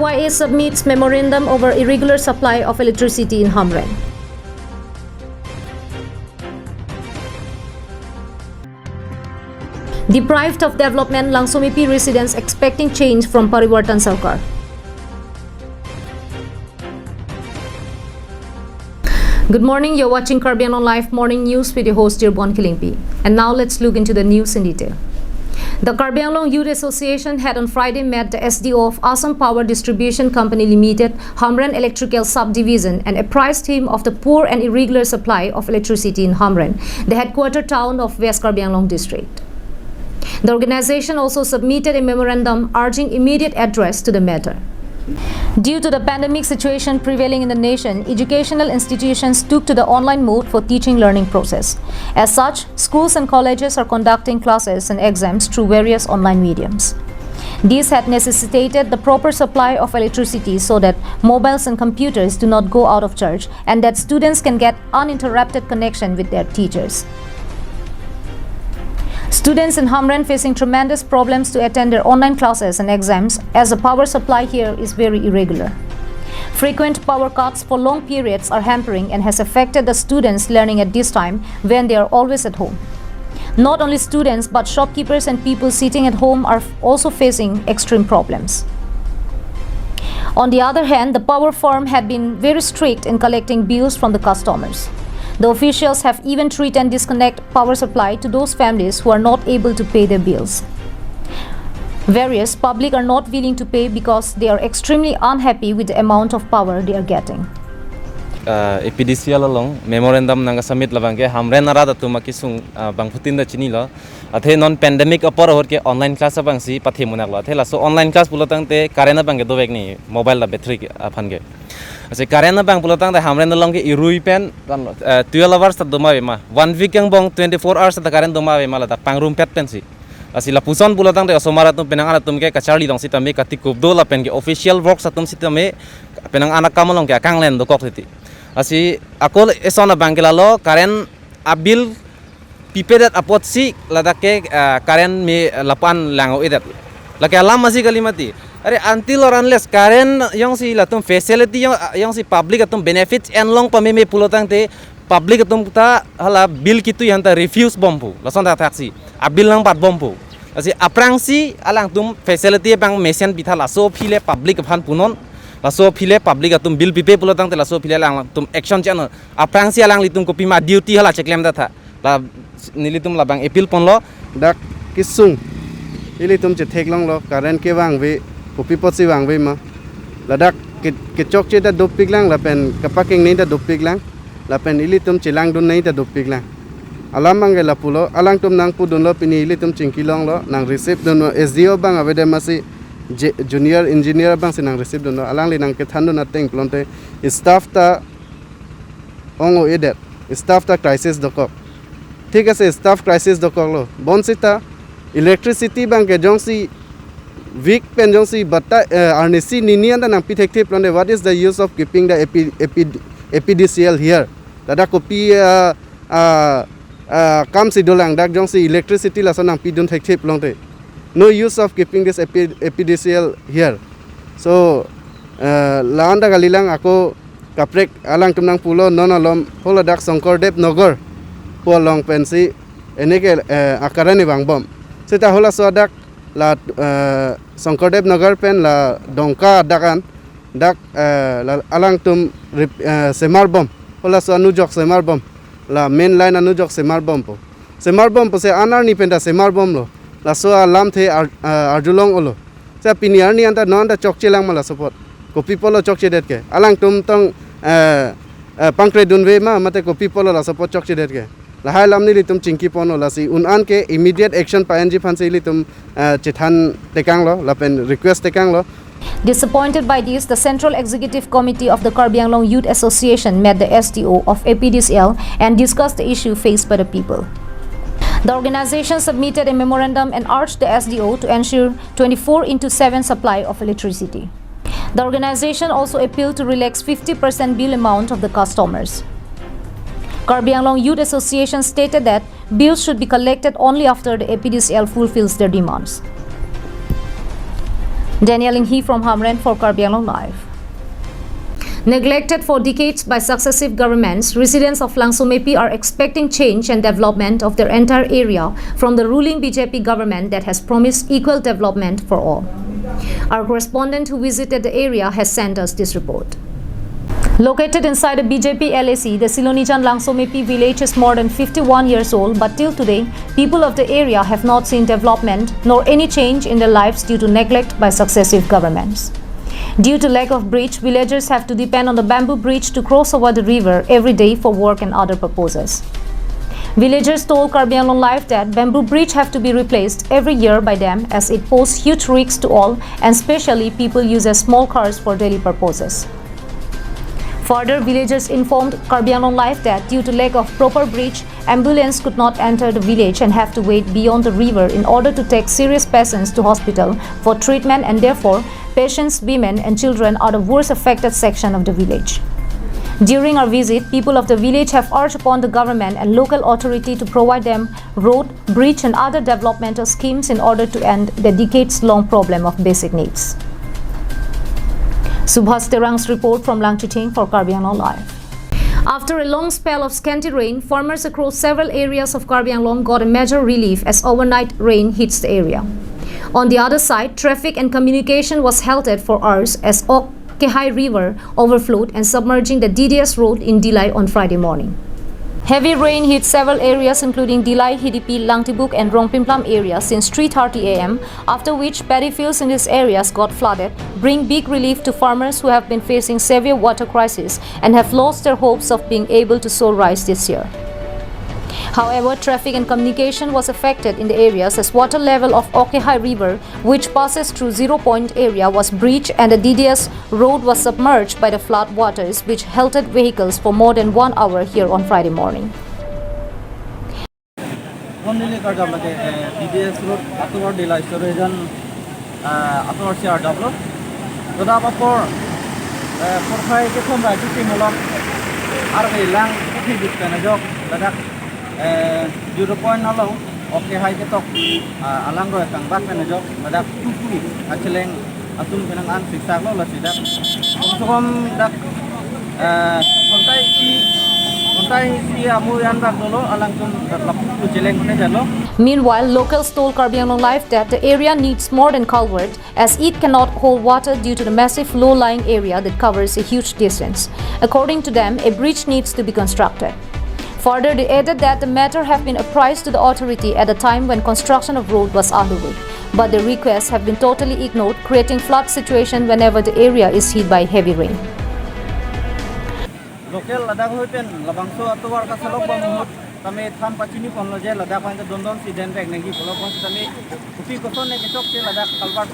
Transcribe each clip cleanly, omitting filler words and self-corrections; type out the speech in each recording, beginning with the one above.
KYA submits memorandum over irregular supply of electricity in Hamren. Deprived of development, Langsomipi residents expecting change from Parivartan Sarkar. Good morning, you're watching Karbi Anglong Live Morning News with your host, Jirbon Kilingpi. And now let's look into the news in detail. The Karbi Anglong Youth Association had on Friday met the SDO of Assam Power Distribution Company Limited, Hamren Electrical Subdivision, and apprised him of the poor and irregular supply of electricity in Hamren, the headquarter town of West Karbi Anglong district. The organization also submitted a memorandum urging immediate address to the matter. Due to the pandemic situation prevailing in the nation, educational institutions took to the online mode for teaching-learning process. As such, schools and colleges are conducting classes and exams through various online mediums. This had necessitated the proper supply of electricity so that mobiles and computers do not go out of charge and that students can get uninterrupted connection with their teachers. Students in Hamren facing tremendous problems to attend their online classes and exams as the power supply here is very irregular. Frequent power cuts for long periods are hampering and has affected the students learning at this time when they are always at home. Not only students but shopkeepers and people sitting at home are also facing extreme problems. On the other hand, the power firm had been very strict in collecting bills from the customers. The officials have even threatened disconnect power supply to those families who are not able to pay their bills. Various public are not willing to pay because they are extremely unhappy with the amount of power they are getting. APDCL along memorandum nang submit labangke Hamren arada tumakisung bangputin da chini lo athe non pandemic apor horke online class bangsi pathimunak lo athela so online class bulotang te karena bangke dovek ni mobile la battery aphange ase karena bang bulotang te Hamren along ke irui pen 12 hours ta doma ma 1 week yang bong 24 hours ta karen doma ma la ta pangrum pet pensi asi la puson bulotang te osomara tum penang ana tum ke kachari dong sitame katikub do la pen ke official work satum sitame penang ana kamalong ke kanglen do kok siti asi ako esona bangkela lo karen abil pipedat apotsi ladake karen mi lapan lango idat lake alam masih kalimati are until or unless karen yang si latum facility yang si public atum benefits and long pameme pulotang te public atum ta hala bill kitu yang ta refuse bompu lason ta taxi abil lang pat bompu asi aprangsi alang tum facility bang mesen bithala so phile public phan punon laso phile public atum bill pipe pulotang te laso phile lang tum action channel aprang si alang litum kopi ma duty hala cheklem da tha la nilitum labang appeal ponlo dak kisung ilitum che theklong lo karen ke wang we kopi potsi wang we ma ladak ke chok che da dopik lang la pen kapaking nei da dopik lang la pen ilitum chilang dun nei da dopik lang alam bang la pulo alang tum nang pudun lo pini ilitum chingkilong lo nang receive dun SDO bang avede masi junior engineer bang sinang receive dono alang li nang ke thando na teng plonte staff ta ongo edet staff ta crisis doko ঠিক আছে staff crisis doko lo bonsita electricity bang ke jongsi week pen jongsi batta arnisi ninian da nang pithek thep plonte what is the use of keeping the APDCL here dada kopi kam si dolang dak jongsi electricity la sonang pidun thek thep plonte no use of keeping this APDCL here. So, laanda galilang ako kaprek alang tumnang pulo nonolom polo dak Songkordev Nogor po long pensi eneke akarani bang bom. Sita hola swadak la Songkordev Nogor pen la dongka dakan dak la alang tum semar bom hola so anujok semar bom la main line anujok semar bom po. Semar bom po se anar ni penda semar bom lo. La so alam the arjulong olo sa piniar ni anta non da chokche lang mala support kopi polo chokche det ke alang tum tong pangkre dunwe ma mate kopi polo la support chokche det ke la hai lam ni li tum chingki pono la si unan ke immediate action panji phansi li tum chithan tekang lo la pen request tekang lo. Disappointed by this, the Central Executive Committee of the Karbi Anglong Youth Association met the SDO of APDCL and discussed the issue faced by the people. The organization submitted a memorandum and urged the SDO to ensure 24/7 supply of electricity. The organization also appealed to relax 50% bill amount of the customers. Karbi Anglong Youth Association stated that bills should be collected only after the APDCL fulfills their demands. Daniel Inghi from Hamren for Karbi Anglong Live. Neglected for decades by successive governments, residents of Langsomepi are expecting change and development of their entire area from the ruling BJP government that has promised equal development for all. Our correspondent who visited the area has sent us this report. Located inside a BJP LAC, the Silonijan Langsomepi village is more than 51 years old, but till today, people of the area have not seen development nor any change in their lives due to neglect by successive governments. Due to lack of bridge, villagers have to depend on the bamboo bridge to cross over the river every day for work and other purposes. Villagers told Karbi Anglong Live that bamboo bridge have to be replaced every year by them as it poses huge risks to all, and especially people use small cars for daily purposes. Further, villagers informed Karbi Anglong Live that due to lack of proper bridge, ambulance could not enter the village and have to wait beyond the river in order to take serious patients to hospital for treatment, and therefore patients, women and children are the worst affected section of the village. During our visit, people of the village have urged upon the government and local authority to provide them road, bridge and other developmental schemes in order to end the decades-long problem of basic needs. Subhas Terang's report from Langchiting for Karbi Anglong Live. After a long spell of scanty rain, farmers across several areas of Karbi Anglong got a major relief as overnight rain hits the area. On the other side, traffic and communication was halted for hours as Kehai River overflowed and submerging the DDS road in Dilai on Friday morning. Heavy rain hit several areas including Dilai, Hidipi, Langtibuk and Rongpimplam areas since 3:30 am, after which paddy fields in these areas got flooded, bring big relief to farmers who have been facing severe water crisis and have lost their hopes of being able to sow rice this year. However, traffic and communication was affected in the areas as water level of Okehai River, which passes through 0 point area, was breached and the DDS road was submerged by the flood waters, which halted vehicles for more than 1 hour here on Friday morning. DDS road atowar dila storejan atowar share double toda bapor forfai ke thomba ki molok arbe lang ki dikana jok dadak 0 point nalo oke hai ke tok alang ro kang bak na jok dadak tukui acheleng atum penang an siksak lo la sidak kom dak kontai si amu yan bak dolo alang tum datlap tu cheleng ne jalo. Meanwhile, locals told Karbi Anglong Live that the area needs more than culvert as it cannot hold water due to the massive low-lying area that covers a huge distance. According to them, a bridge needs to be constructed. Further, they added that the matter have been apprised to the authority at a time when construction of road was underway, but the requests have been totally ignored, creating flood situation whenever the area is hit by heavy rain. Local ladak hoiten labangso atowar ka salok bamut tame tham pachini konlo je ladak pain dondon si den bag nengi polo kon tame upi koson ne chok ke ladak kalbar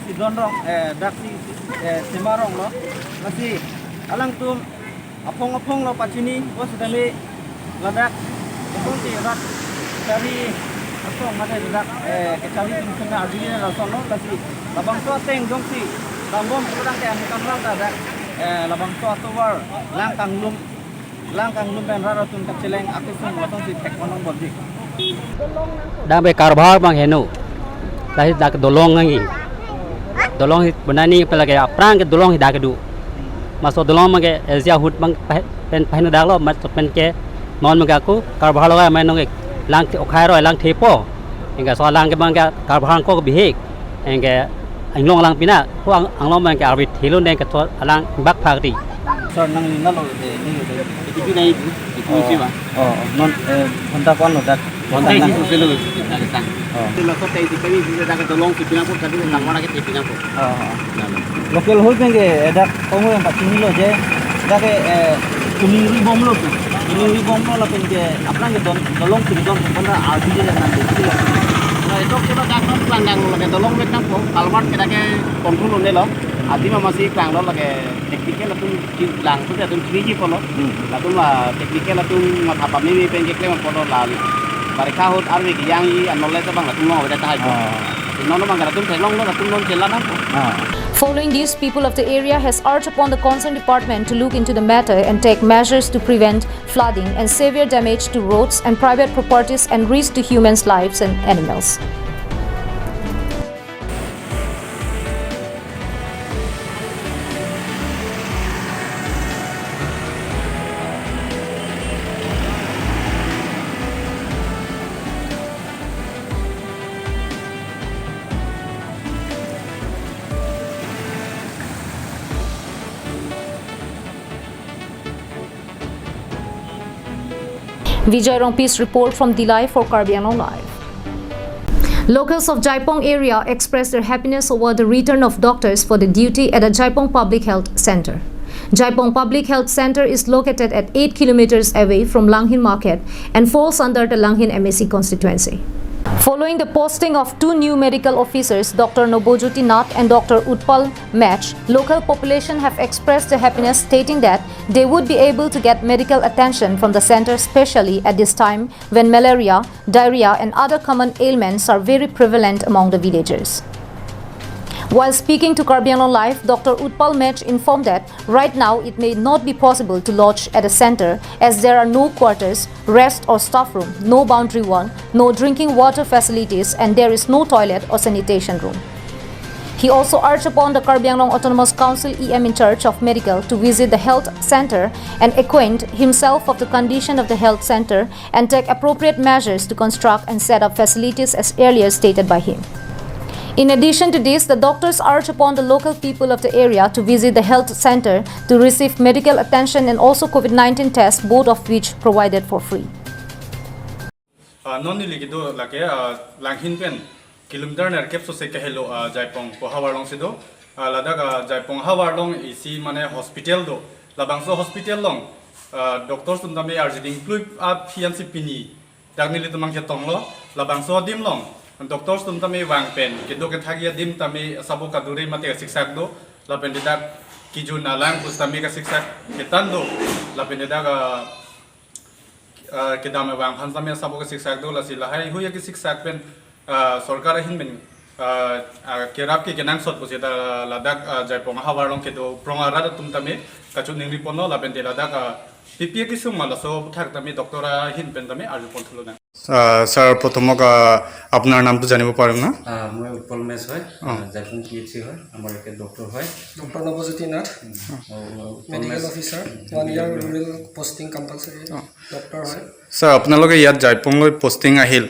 si dondong dak si semarong lo nasi alang tum apong lo pachini was tame ladak kon si rat dari atong mate ladak ke chawi tum sena adini na sono nasi labangso teng jong si tambom kurang ke an kamlang ladak labangso atowar lang kanglum ben raratun kacheleng akusung watong si tekmonong bodik đang bị carbar bang henu lahi dak dolong ngi dolong benani pela ke aprang ke dolong hi dak du maso dolong mage ezia hut bang pen pen dak lo mat pen ke non mage aku carbar lo mai nong lang ke okhai roi lang thepo enga so lang ke bang ke carbar ko bihik enga anh long lang pina ko ang long bang ke arbit hilun den ke to alang bak phagri sor nang ni nalo de ni de nai di si ba non honda kon lo dak honda si se lo dak sang lo ko tei di kami di dak dolong si pina ko kadi nang mana ke pina ko local hol benge dak komo yang pachini lo je dak kuniri bom lo la penge apna ke dolong si don kona adi je nang de nah itu kita dak non landang lo ke dolong met nang ko kalmar kita ke kontrol ne lo adi ma masih klang lo lage tekniknya latung lang tu dia tu triji polo latung la tekniknya latung mat apa ni penge klem polo lali mereka hot arwi yang i anolle ta bang latung mo ada tai ko non bang latung thelong lo latung non chela na Following this, people of the area has urged upon the concerned department to look into the matter and take measures to prevent flooding and severe damage to roads and private properties and risk to humans' lives and animals. Vijay Rongpi's report from Dilai for Karbi Anglong Live. Locals of Jaipong area expressed their happiness over the return of doctors for the duty at the Jaipong Public Health Center. Jaipong Public Health Center is located at 8 kilometers away from Langhin Market and falls under the Langhin MSC constituency. Following the posting of two new medical officers, Dr. Nobojyoti Nath and Dr. Utpal Match, local population have expressed their happiness, stating that they would be able to get medical attention from the center, especially at this time when malaria, diarrhea and other common ailments are very prevalent among the villagers. While speaking to Karbi Anglong Live, Dr. Utpal Match informed that right now it may not be possible to lodge at a center as there are no quarters, rest or staff room, no boundary wall, no drinking water facilities and there is no toilet or sanitation room. He also urged upon the Karbi Anglong Autonomous Council EM in charge of medical to visit the health center and acquaint himself of the condition of the health center and take appropriate measures to construct and set up facilities as earlier stated by him. In addition to this, the doctors urge upon the local people of the area to visit the health center to receive medical attention and also COVID-19 tests, both of which provided for free. Non-illegal like Langhin pen kilometer ner kep so se ke hello Jaipong po hawar long sido ladak Jaipong hawar long isi mane hospital do labang so hospital long doctors tundame arjiding pluip up fiansi pini dagnili tumang ke tonglo labang so dim long doctors tundame wang pen kido ke thagia dim tame sabo kadure mate siksak do lapen didak kijun nalang pustame ka siksak ketan do lapen didak kedame wang hansame sabo ka siksak do lasi lahai huya ki siksak pen सरकार हिंबेन केराप के केनांग सट बसे लादाक जायपोंग हावारलों के दो प्रोंगारा तुम तमे कछु निंगरी पोनो लाबेंते Ladakh PPA की सुम मालसो थाक तमे डॉक्टरा हिंबेन तमे आजु पोंथलो ना सर प्रथमक আপনার নাম তো জানিব পারম না মই উৎপল মেছ হয় জাইপং পিএইচসি হয় আমাৰ একে ডক্টৰ হয় doctor Nabajyoti Nath medical officer 1 ইয়াৰ ৰুৰেল পোষ্টিং কম্পালসৰি ডক্টৰ হয় স্যার আপোনালোকে ইয়াত জাইপংলৈ পোষ্টিং আহিল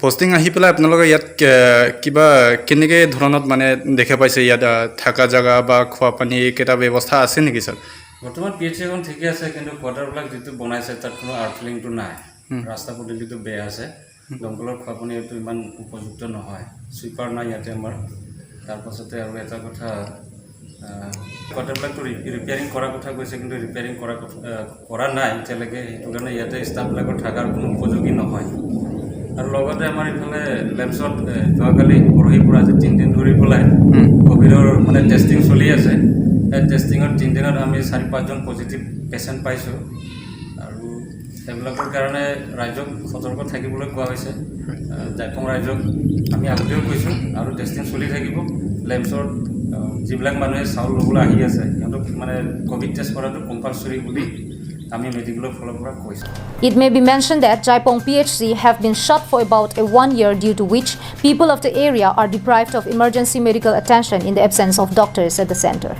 পোষ্টিং আহি পেলাই আপোনালোকে ইয়াত কিবা কেনেকে ধৰণত মানে দেখা পাইছে ইয়াত থাকা জায়গা বা খোৱা পানী কেটা ব্যৱস্থা আছে নেকি স্যার বৰ্তমান পিএইচসি খন ঠিকে আছে কিন্তু কোৱাৰ্টাৰবিলাক যেটো বনাইছে তাত কোনো আৰ্থলিংটো নাই ৰাস্তা পদূলিটো বেয়া আছে দমকলৰ খোৱা পানী এটো ইমান উপযুক্ত নহয় সুইপাৰ নাই ইয়াতে আমাৰ তাৰ পাছতে আৰু এটা কথা কোৱাৰ্টাৰবিলাকটো ৰিপেয়াৰিং কৰাৰ কথা কৈছে কিন্তু ৰিপেয়াৰিং কৰা নাই এতিয়ালৈকে সেইটো কাৰণে ইয়াতে ষ্টাফবিলাকৰ থাকাৰ কোনো উপযোগী নহয় আৰু লগতে আমাৰ ইফালে লেবছত যোৱাকালি পৰহি পৰা যে 3 দিন ধৰি পেলাই কোভিডৰ মানে টেষ্টিং চলি আছে এই টেষ্টিঙৰ 3 দিনত আমি 4-5 জন পজিটিভ পেশেন্ট পাইছো আৰু সেইবিলাকৰ কাৰণে ৰাজ্যক সতৰ্ক থাকিবলৈ কোৱা হৈছে জাইপং ৰাজ্যক আমি আগতেও কৈছো আৰু টেষ্টিং চলি থাকিব লেবছত যিবিলাক মানুহে চাউল লবলৈ আহি আছে সিহঁতক মানে কোভিড টেষ্ট কৰাটো কম্পালসৰি বুলি আমি মেডিকেলৰ ফলৰ পৰা কৈছো It may be mentioned that Jaipong PHC have been shut for about 1 year due to which people of the area are deprived of emergency medical attention in the absence of doctors at the center.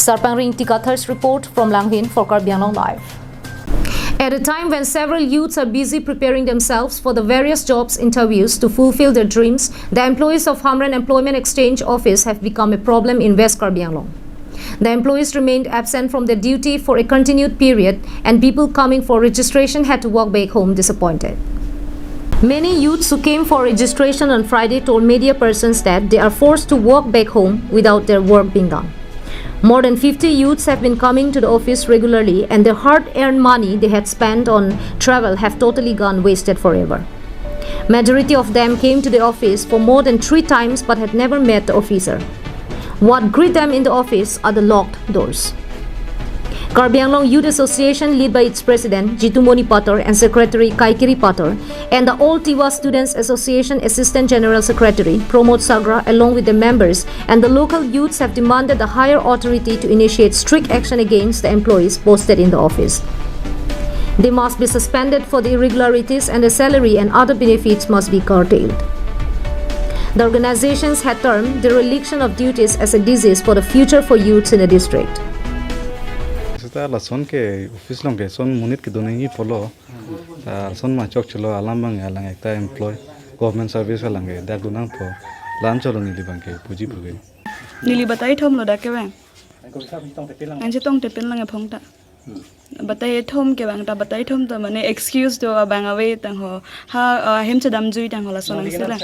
Sarpangring Tikathar's report from Langhin for Karbi Anglong Live. At a time when several youths are busy preparing themselves for the various jobs interviews to fulfill their dreams, the employees of Hamran Employment Exchange Office have become a problem in West Karbi Anglong. The employees remained absent from their duty for a continued period and people coming for registration had to walk back home disappointed. Many youths who came for registration on Friday told media persons that they are forced to walk back home without their work being done. More than 50 youths have been coming to the office regularly and their hard-earned money they had spent on travel have totally gone wasted forever. Majority of them came to the office for more than 3 times but had never met the officer. What greet them in the office are the locked doors. Karbi Anglong Youth Association, led by its president Jitumoni Pator and secretary Kaikiri Pator, and the All Tiwa Students Association Assistant General Secretary Pramod Sagra, along with the members and the local youths, have demanded the higher authority to initiate strict action against the employees posted in the office. They must be suspended for the irregularities and the salary and other benefits must be curtailed. The organizations had termed the dereliction of duties as a disease for the future for youths in the district. La son ke office long ke son munit ke donengi polo son ma chok chlo alam bang alang ekta employee government service alang ge dak dunang po lan cholo ni libang ke puji puge nili batai thom lo da ke bang anje tong te pen lang e phong ta बताइए थोम के बांग ता बताइए थोम तो माने excuse दो बांग away तंग हो हा हेम च दम जुई तंग होला सोनंग सेला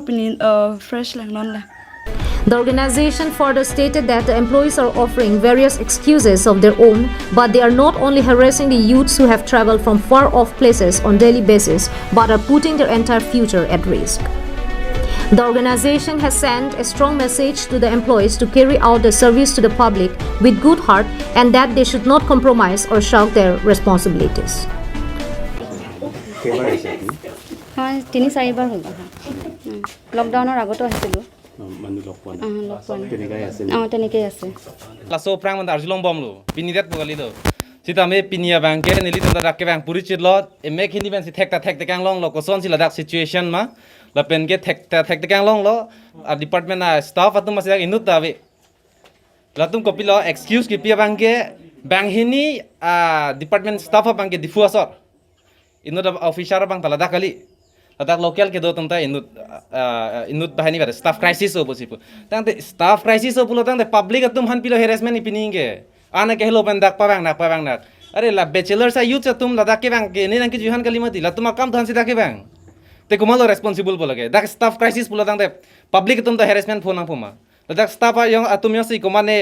पिनी फ्रेश ला नॉन ला The organization further stated that the employees are offering various excuses of their own, but they are not only harassing the youths who have traveled from far off places on daily basis, but are putting their entire future at risk. The organization has sent a strong message to the employees to carry out the service to the public with good heart and that they should not compromise or shirk their responsibilities. हाँ 3-4 बार होगा lockdown और আগতো আহিছিলো তেনেকেই আছে laso prang man arjulong bom lo pinidat bugali do sita me pinia bang ke nili ta dak ke bang purichit lo me khini ben si thek kang long lo ko son si ladak situation ma la pen ke thek kang long lo department na staff atum ma sak inut ta be la tum copy lo excuse ki pia bang ke bang hini department staff bang ke difu asor inut officer bang tala dakali adak local ke do tumta inut bahani bare staff crisis ho bosipu tangte staff crisis ho pulo tangte public atum han pilo harassment ipini ge ana ke hello bandak pawang nak are la bachelor sa youth tum la dak ke bang ke ni nang ki juhan kalimati la tuma kam dhan si dak ke bang te kumalo responsible bolage dak staff crisis pulo tangte public tum ta harassment phone phuma la dak staff yang atum yo si kumane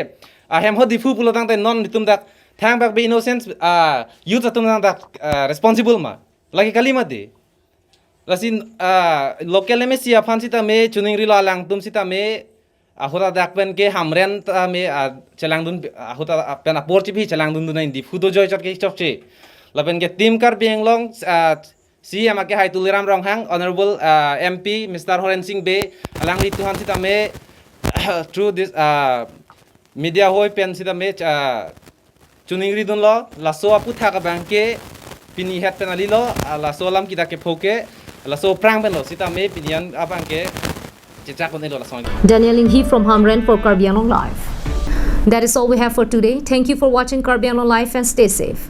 hem ho difu pulo tangte non tum dak thang bak be innocent youth atum dak responsible ma lagi kalimati lasin local me sia fan sita me chuning rilo alang tum sita me ahura dakpen ke hamren ta me chelang dun ahuta pen apor chi bhi chelang dun dun di fudo joy chot ke chokche lapen ke team kar benglong CM ke hai tuliram ronghang honorable MP Mr Horen Singh be alang ri tuhan sita me through this media hoi pen sita me chuning ri dun lo laso apu thaka bank ke pini het penali lo laso lam kita ke phoke laso prang ben lo sita me pinian abang ke chechak kon lo laso Daniel Inghi from Hamren for Karbi Anglong Live. That is all we have for today. Thank you for watching Karbi Anglong Live and stay safe.